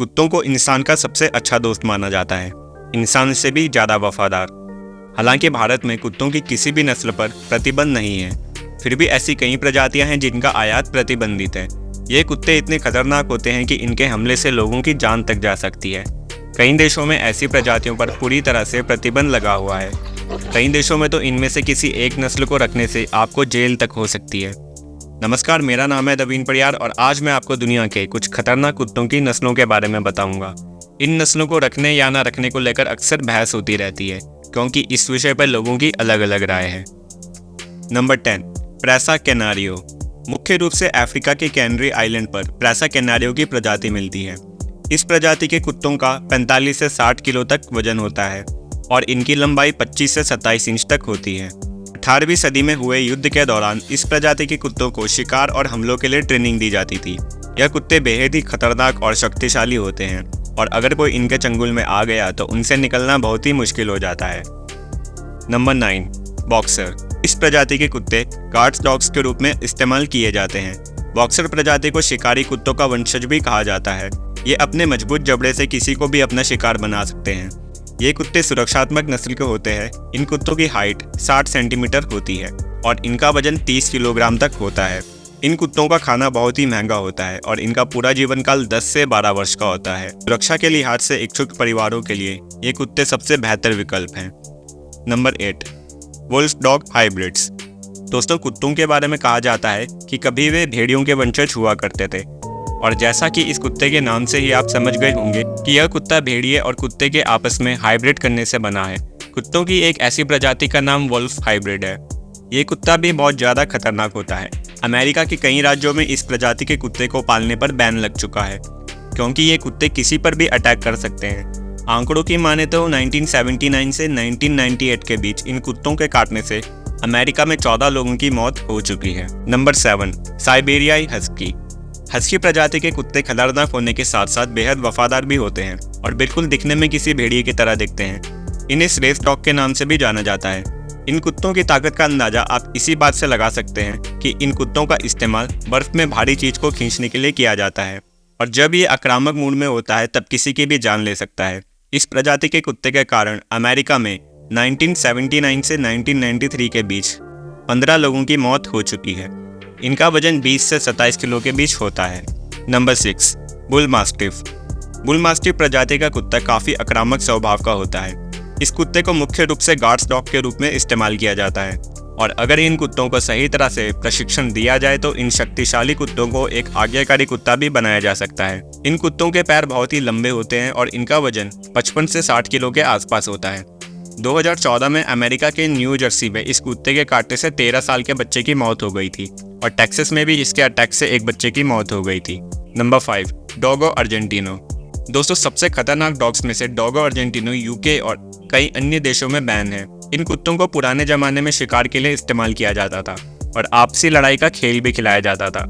कुत्तों को इंसान का सबसे अच्छा दोस्त माना जाता है, इंसान से भी ज़्यादा वफादार। हालांकि भारत में कुत्तों की किसी भी नस्ल पर प्रतिबंध नहीं है, फिर भी ऐसी कई प्रजातियां हैं जिनका आयात प्रतिबंधित है। ये कुत्ते इतने खतरनाक होते हैं कि इनके हमले से लोगों की जान तक जा सकती है। कई देशों में ऐसी प्रजातियों पर पूरी तरह से प्रतिबंध लगा हुआ है। कई देशों में तो इनमें से किसी एक नस्ल को रखने से आपको जेल तक हो सकती है। नमस्कार, मेरा नाम है दवीन परियार और आज मैं आपको दुनिया के कुछ खतरनाक कुत्तों की नस्लों के बारे में बताऊंगा। इन नस्लों को रखने या ना रखने को लेकर अक्सर बहस होती रहती है, क्योंकि इस विषय पर लोगों की अलग अलग राय है। नंबर 10, प्रेसा कैनारियो। मुख्य रूप से अफ्रीका के कैनरी आइलैंड पर प्रेसा कैनारियो की प्रजाति मिलती है। इस प्रजाति के कुत्तों का 45 से 60 किलो तक वजन होता है और इनकी लंबाई 25 से 27 इंच तक होती है। 18वीं सदी में हुए युद्ध के दौरान इस प्रजाति के कुत्तों को शिकार और हमलों के लिए ट्रेनिंग दी जाती थी। यह कुत्ते बेहद ही खतरनाक और शक्तिशाली होते हैं और अगर कोई इनके चंगुल में आ गया तो उनसे निकलना बहुत ही मुश्किल हो जाता है। Number 9, boxer. इस प्रजाति के कुत्ते गार्ड्स डॉग्स के रूप में इस्तेमाल किए जाते हैं। बॉक्सर प्रजाति को शिकारी कुत्तों का वंशज भी कहा जाता है। ये अपने मजबूत जबड़े से किसी को भी अपना शिकार बना सकते हैं। ये कुत्ते सुरक्षात्मक नस्ल के होते हैं। इन कुत्तों की हाइट 60 सेंटीमीटर होती है और इनका वजन 30 किलोग्राम तक होता है। इन कुत्तों का खाना बहुत ही महंगा होता है और इनका पूरा जीवन काल 10 से 12 वर्ष का होता है। सुरक्षा के लिहाज से इच्छुक परिवारों के लिए ये कुत्ते सबसे बेहतर विकल्प हैं। Number 8, wolf dog hybrids. दोस्तों, कुत्तों के बारे में कहा जाता है कि कभी वे भेड़ियों के वंशज हुआ करते थे और जैसा कि इस कुत्ते के नाम से ही आप समझ गए होंगे कि यह कुत्ता भेड़िए और कुत्ते के आपस में हाइब्रिड करने से बना है। कुत्तों की एक ऐसी प्रजाति का नाम वुल्फ हाइब्रिड है। ये कुत्ता भी बहुत ज़्यादा खतरनाक होता है। अमेरिका के कई राज्यों में इस प्रजाति के कुत्ते को पालने पर बैन लग चुका है, क्योंकि ये कुत्ते किसी पर भी अटैक कर सकते हैं। आंकड़ों की माने तो 1979 से 1998 के बीच इन कुत्तों के काटने से अमेरिका में 14 लोगों की मौत हो चुकी है। Number 7, साइबेरियाई husky. हस्की प्रजाति के कुत्ते खतरनाक होने के साथ साथ बेहद वफादार भी होते हैं और बिल्कुल दिखने में किसी भेड़िए की तरह दिखते हैं। इन्हें स्लेव डॉग के नाम से भी जाना जाता है। इन कुत्तों की ताकत का अंदाजा आप इसी बात से लगा सकते हैं कि इन कुत्तों का इस्तेमाल बर्फ में भारी चीज को खींचने के लिए किया जाता है और जब ये आक्रामक मूड में होता है तब किसी की भी जान ले सकता है। इस प्रजाति के कुत्ते के कारण अमेरिका में 1979 से 1993 के बीच 15 लोगों की मौत हो चुकी है। इनका वजन 20 से 27 किलो के बीच होता है। Number 6, bull mastiff. Bull mastiff प्रजाति का कुत्ता काफ़ी आक्रामक स्वभाव का होता है। इस कुत्ते को मुख्य रूप से गार्ड्स डॉग के रूप में इस्तेमाल किया जाता है और अगर इन कुत्तों को सही तरह से प्रशिक्षण दिया जाए तो इन शक्तिशाली कुत्तों को एक आज्ञाकारी कुत्ता भी बनाया जा सकता है। इन कुत्तों के पैर बहुत ही लंबे होते हैं और इनका वजन 55 से 60 किलो के आसपास होता है। 2014 में अमेरिका के न्यू जर्सी में इस कुत्ते के काटने से 13 साल के बच्चे की मौत हो गई थी और टेक्सास में भी इसके अटैक से एक बच्चे की मौत हो गई थी। Number 5, Dogo Argentino. दोस्तों, सबसे खतरनाक डॉग्स में से डोगो अर्जेंटिनो यूके और कई अन्य देशों में बैन है। इन कुत्तों को पुराने जमाने में शिकार के लिए इस्तेमाल किया जाता था और आपसी लड़ाई का खेल भी खिलाया जाता था।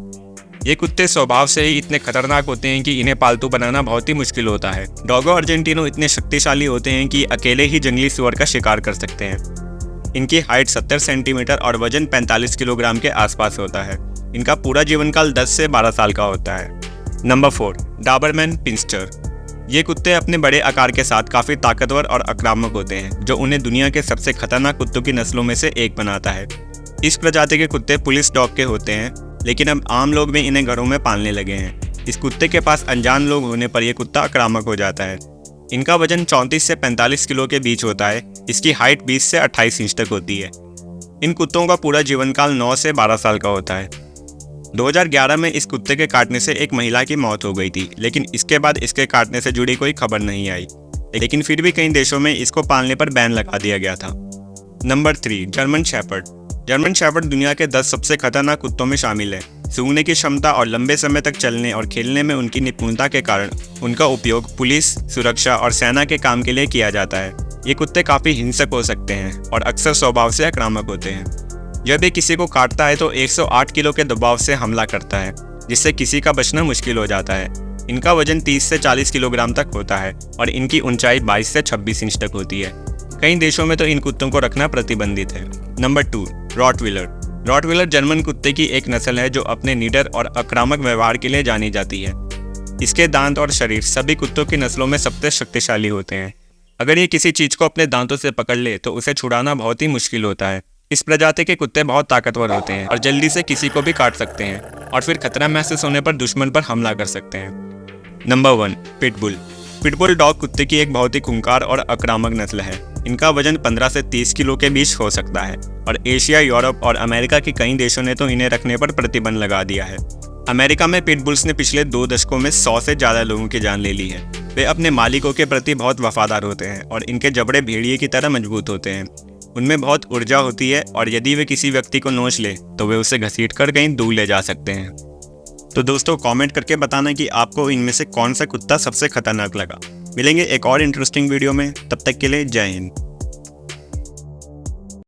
ये कुत्ते स्वभाव से ही इतने खतरनाक होते हैं कि इन्हें पालतू बनाना बहुत ही मुश्किल होता है। डोगो अर्जेंटिनो इतने शक्तिशाली होते हैं कि अकेले ही जंगली सुअर का शिकार कर सकते हैं। इनकी हाइट 70 सेंटीमीटर और वजन 45 किलोग्राम के आसपास होता है। इनका पूरा जीवन काल 10 से 12 साल का होता है। Number 4, Doberman pinscher. ये कुत्ते अपने बड़े आकार के साथ काफ़ी ताकतवर और आक्रामक होते हैं, जो उन्हें दुनिया के सबसे खतरनाक कुत्तों की नस्लों में से एक बनाता है। इस प्रजाति के कुत्ते पुलिस डॉग के होते हैं, लेकिन अब आम लोग भी इन्हें घरों में पालने लगे हैं। इस कुत्ते के पास अनजान लोग होने पर यह कुत्ता आक्रामक हो जाता है। इनका वजन 34 से 45 किलो के बीच होता है। इसकी हाइट 20 से 28 इंच तक होती है। इन कुत्तों का पूरा जीवन काल 9 से 12 साल का होता है। 2011 में इस कुत्ते के काटने से एक महिला की मौत हो गई थी, लेकिन इसके बाद इसके काटने से जुड़ी कोई खबर नहीं आई। लेकिन फिर भी कई देशों में इसको पालने पर बैन लगा दिया गया था। Number 3, German shepherd. German shepherd दुनिया के 10 सबसे खतरनाक कुत्तों में शामिल है। सूंघने की क्षमता और लंबे समय तक चलने और खेलने में उनकी निपुणता के कारण उनका उपयोग पुलिस, सुरक्षा और सेना के काम के लिए किया जाता है। ये कुत्ते काफ़ी हिंसक हो सकते हैं और अक्सर स्वभाव से आक्रामक होते हैं। जब ये किसी को काटता है तो 108 किलो के दबाव से हमला करता है, जिससे किसी का बचना मुश्किल हो जाता है। इनका वजन 30 से 40 किलोग्राम तक होता है और इनकी ऊंचाई 22 से 26 इंच तक होती है। कई देशों में तो इन कुत्तों को रखना प्रतिबंधित है। Number 2, Rottweiler. रॉटविलर जर्मन कुत्ते की एक नस्ल है जो अपने निडर और आक्रामक व्यवहार के लिए जानी जाती है। इसके दांत और शरीर सभी कुत्तों की नस्लों में सबसे शक्तिशाली होते हैं। अगर ये किसी चीज़ को अपने दांतों से पकड़ ले तो उसे छुड़ाना बहुत ही मुश्किल होता है। इस प्रजाति के कुत्ते बहुत ताकतवर होते हैं और जल्दी से किसी को भी काट सकते हैं और फिर खतरा महसूस होने पर दुश्मन पर हमला कर सकते हैं। Number 1, pitbull. पिटबुल डॉग कुत्ते की एक बहुत ही खूंखार और आक्रामक नस्ल है। इनका वजन 15 से 30 किलो के बीच हो सकता है और एशिया, यूरोप और अमेरिका के कई देशों ने तो इन्हें रखने पर प्रतिबंध लगा दिया है। अमेरिका में पिटबुल्स ने पिछले 2 दशकों में 100 से ज़्यादा लोगों की जान ले ली है। वे अपने मालिकों के प्रति बहुत वफादार होते हैं और इनके जबड़े भेड़िए की तरह मजबूत होते हैं। उनमें बहुत ऊर्जा होती है और यदि वे किसी व्यक्ति को नोच ले तो वे उसे घसीटकर कहीं दूर ले जा सकते हैं। तो दोस्तों, कमेंट करके बताना कि आपको इनमें से कौन सा कुत्ता सबसे खतरनाक लगा। मिलेंगे एक और इंटरेस्टिंग वीडियो में, तब तक के लिए जय हिंद।